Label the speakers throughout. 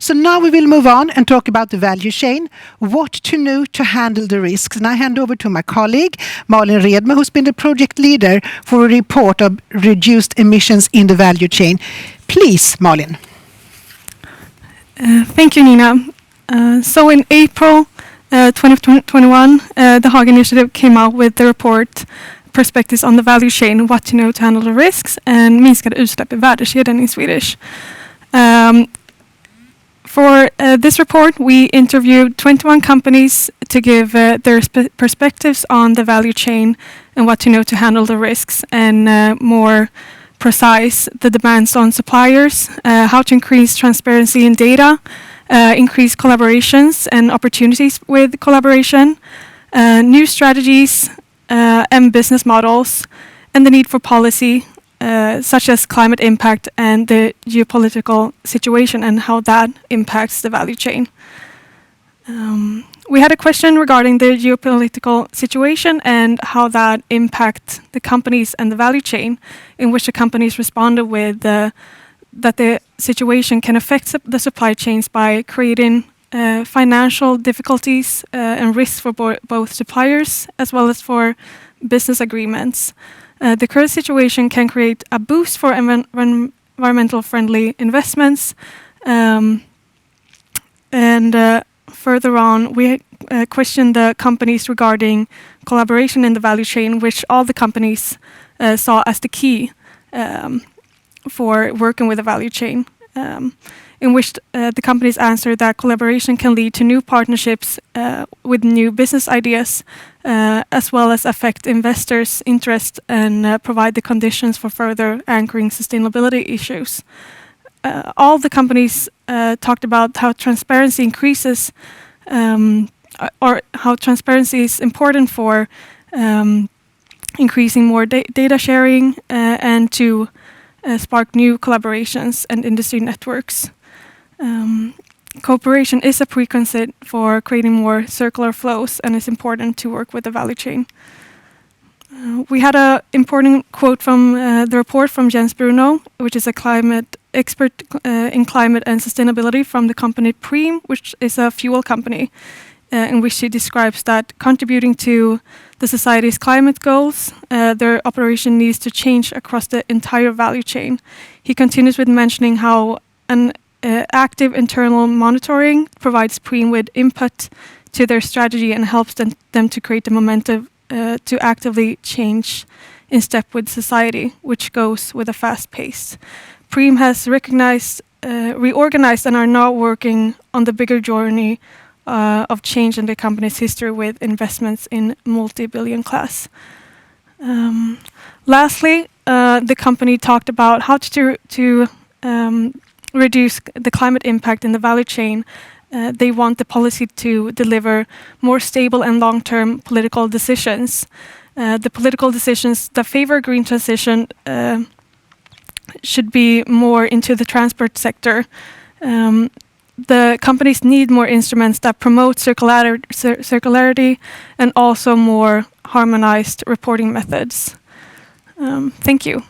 Speaker 1: So now we will move on and talk about the value chain, what to know to handle the risks. And I hand over to my colleague, Malin Redmo, who's been the project leader for a report of reduced emissions in the value chain. Please, Malin.
Speaker 2: Thank you, Nina. So in April 2021, the Haga Initiative came out with the report Perspectives on the Value Chain, What to Know to Handle the Risks, and Minskade utsläpp i värdekedjan in Swedish. For this report, we interviewed 21 companies to give their perspectives on the value chain and what to know to handle the risks, and more precise, the demands on suppliers, how to increase transparency in data, increase collaborations and opportunities with collaboration, new strategies and business models, and the need for policy, such as climate impact and the geopolitical situation and how that impacts the value chain. We had a question regarding the geopolitical situation and how that impacts the companies and the value chain, in which the companies responded with that the situation can affect the supply chains by creating financial difficulties and risks for both suppliers as well as for business agreements. The current situation can create a boost for environmental friendly investments, and further on, we questioned the companies regarding collaboration in the value chain, which all the companies saw as the key for working with the value chain, in which the companies answered that collaboration can lead to new partnerships with new business ideas, as well as affect investors' interest and provide the conditions for further anchoring sustainability issues. All the companies talked about how transparency increases, or how transparency is important for increasing more data sharing and to spark new collaborations and industry networks. Cooperation is a prerequisite for creating more circular flows, and it's important to work with the value chain. We had an important quote from the report from Jens Bruno, which is a climate expert in climate and sustainability from the company Preem, which is a fuel company, in which he describes that contributing to the society's climate goals, their operation needs to change across the entire value chain. He continues with mentioning how an active internal monitoring provides Preem with input to their strategy and helps them to create the momentum to actively change in step with society, which goes with a fast pace. Preem has reorganized and are now working on the bigger journey of change in the company's history with investments in multi-billion class. Lastly, the company talked about how to reduce the climate impact in the value chain. They want the policy to deliver more stable and long-term political decisions. The political decisions that favor green transition should be more into the transport sector. The companies need more instruments that promote circularity and also more harmonized reporting methods. Thank you.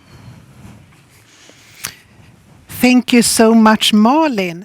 Speaker 1: Thank you so much, Malin.